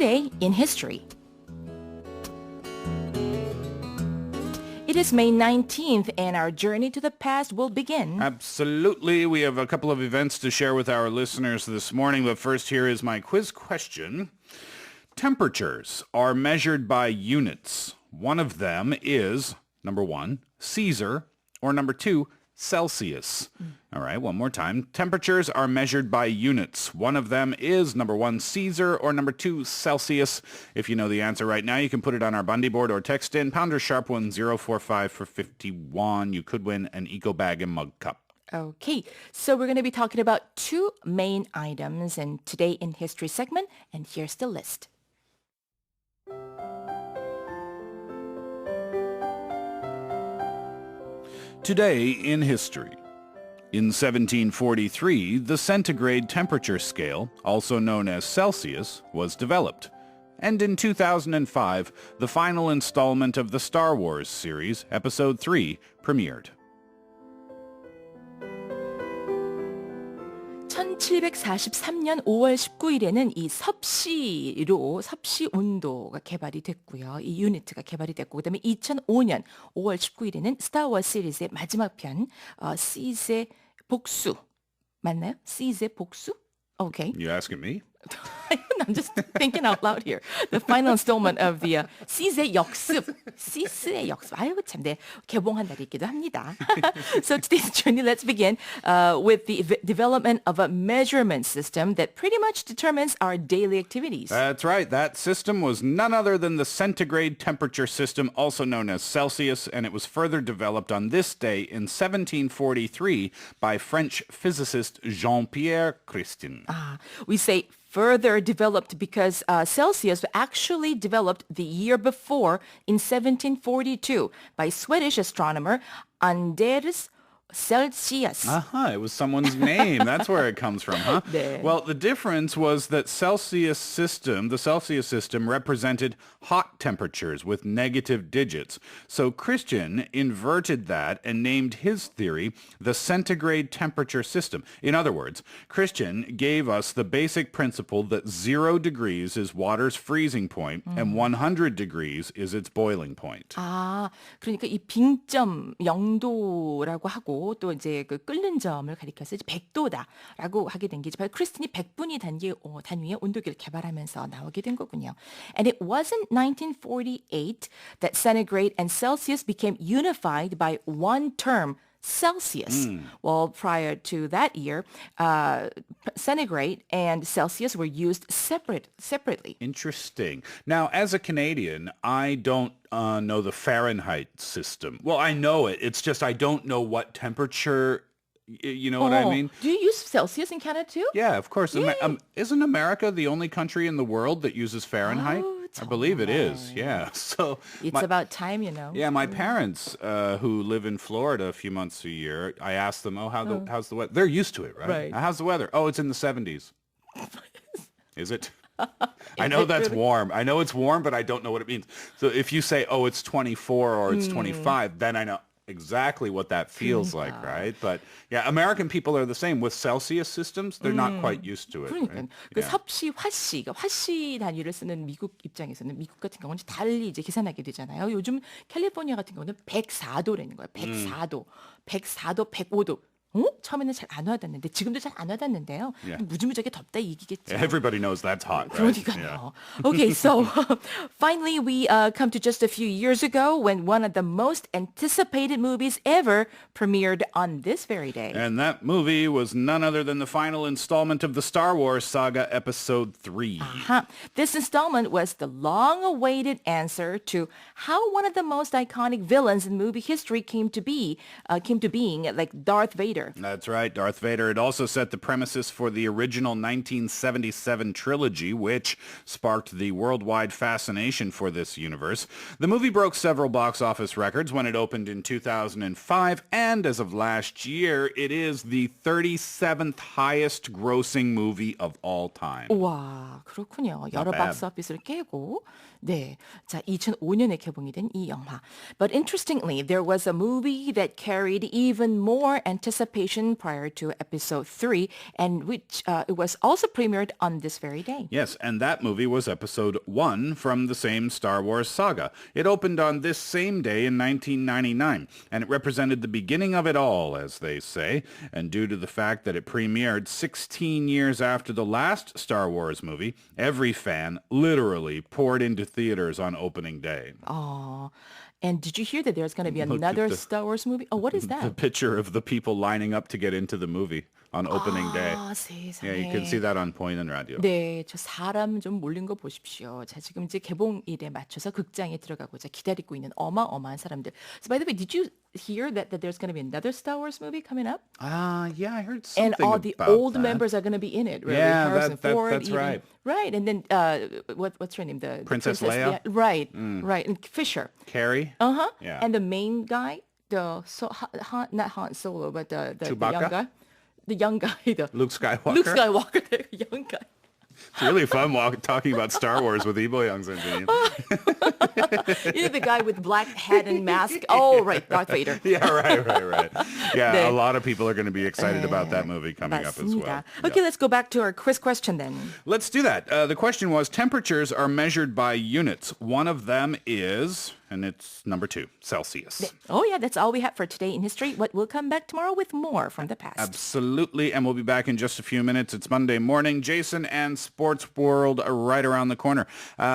Today in History. It is May 19th, and our journey to the past will begin. Absolutely. We have a couple of events to share with our listeners this morning, but first here is my quiz question. Temperatures are measured by units. One of them is, number one, Caesar, or number two, Celsius. All right, one more time. Temperatures are measured by units. One of them is number one, Caesar, or number two, Celsius. If you know the answer right now, you can put it on our Bundy board or text in pounder sharp 1045 for 51. You could win an eco bag and mug cup. Okay, so we're going to be talking about two main items in Today in History segment, and here's the list. Today in history. In 1743, the centigrade temperature scale, also known as Celsius, was developed. And in 2005, the final installment of the Star Wars series, Episode 3, premiered. 1743년 5월 19일에는 이 섭씨온도가 개발이 됐고요. 이 유니트가 개발이 됐고, 그다음에 2005년 5월 19일에는 스타워즈 시리즈의 마지막 편, 시즈의 복수. 맞나요? 시즈의 복수? Okay. You asking me? I'm just thinking out loud here. The final installment of the 시즈의 역습. 시즈의 역습. 아이고 참, 네. 개봉한 날이기도 합니다. So today's journey, let's begin with the development of a measurement system that pretty much determines our daily activities. That's right. That system was none other than the centigrade temperature system, also known as Celsius, and it was further developed on this day in 1743 by French physicist Jean-Pierre Christian. We say further developed because Celsius actually developed the year before in 1742 by Swedish astronomer Anders Celsius. It was someone's name. That's where it comes from, huh? 네. Well, the difference was that the Celsius system represented hot temperatures with negative digits. So Christian inverted that and named his theory the centigrade temperature system. In other words, Christian gave us the basic principle that 0 degrees is water's freezing point and 100 degrees is its boiling point. 그러니까 이 빙점 0도라고 하고 또 이제 그 끓는 점을 가리켜서 100도다라고 하게 된 게 바로 크리스틴이 100분위 단위의 온도계를 개발하면서 나오게 된 거군요. And it wasn't 1948 that centigrade and Celsius became unified by one term, Celsius. Well, prior to that year, centigrade and Celsius were used separately. Interesting. Now, as a Canadian, I don't know the Fahrenheit system. Well, I know it. It's just I don't know what temperature, you know what I mean? Do you use Celsius in Canada too? Yeah, of course. Isn't America the only country in the world that uses Fahrenheit? I believe it is, yeah. So it's about time, you know. Yeah, my parents who live in Florida a few months a year, I asked them, how's the weather? They're used to it, right? Right. How's the weather? Oh, it's in the 70s. Is it? I know that's really warm. I know it's warm, but I don't know what it means. So if you say, oh, it's 24 or it's 25, then I know exactly what that feels like, right? But yeah, American people are the same. With Celsius systems, they're not quite used to it. 그러니까 Right? 그 섭씨, 화씨 단위를 쓰는 미국 입장에서는 미국 같은 경우는 달리 이제 계산하게 되잖아요. 요즘 캘리포니아 같은 경우는 104도라는 거예요. 104도, 105도. 처음에는 잘 안 와닿는데 지금도 잘 안 와닿는데요. 무지무지하게 덥다 이기겠죠. Everybody knows that's hot, right? 그러니까요. Okay, so finally we come to just a few years ago when one of the most anticipated movies ever premiered on this very day. And that movie was none other than the final installment of the Star Wars saga, Episode 3. This installment was the long-awaited answer to how one of the most iconic villains in movie history came to being, like Darth Vader. That's right, Darth Vader. It also set the premises for the original 1977 trilogy, which sparked the worldwide fascination for this universe. The movie broke several box office records when it opened in 2005, and as of last year, it is the 37th highest grossing movie of all time. 와, 그렇군요. 여러 박스 오피스를 깨고 네, 자 2005년에 개봉이 된 이 영화. But interestingly, there was a movie that carried even more anticipated anticipation prior to episode 3, and which it was also premiered on this very day. Yes, and that movie was episode 1 from the same Star Wars saga. It opened on this same day in 1999, and it represented the beginning of it all, as they say. And due to the fact that it premiered 16 years after the last Star Wars movie, every fan literally poured into theaters on opening day. Oh, and did you hear that there's going to be Look at another the- Star Wars movie? Oh, what is The that? picture of the people lining up to get into the movie on opening day. 아, 세상에. Yeah, you can see that on Point and Radio. 네, 저 사람 좀 몰린 거 보십시오. 자, 지금 이제 개봉일에 맞춰서 극장에 들어가고자 기다리고 있는 어마어마한 사람들. So by the way, did you hear that there's going to be another Star Wars movie coming up? Yeah, I heard And something all the about old that. members are going to be in it. Right? Yeah, Harrison Ford, that's even. right. Right, and then what's her name? The Princess Leia? Right, right, and Fisher. Carrie? Uh-huh. Yeah. And the main guy, not Han Solo, but the young Chewbacca? guy. The young guy, Luke Skywalker? Luke Skywalker, the young guy. It's really fun talking about Star Wars with Ibo Young Sentini. You know, the guy with black hat and mask. Oh, right, Darth Vader. Yeah, right. Yeah, 네. a lot of people are going to be excited about that movie coming up as well. 맞습니다. Okay, let's go back to our quiz question then. Let's do that. The question was, temperatures are measured by units. One of them is, and it's number 2, Celsius. Oh, yeah, that's all we have for today in history. But we'll come back tomorrow with more from the past. Absolutely, and we'll be back in just a few minutes. It's Monday morning. Jason and Sports World are right around the corner.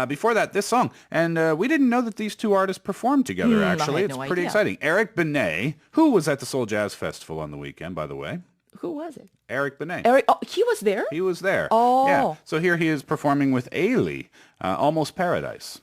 Before that, this song. And we didn't know that these two artists performed together, actually. I had It's no pretty idea. exciting. Eric Benet, who was at the Seoul Jazz Festival on the weekend, by the way. Who was it? Eric Benet. Eric. Oh, he was there? He was there. Oh. Yeah. So here he is performing with Ailey, Almost Paradise.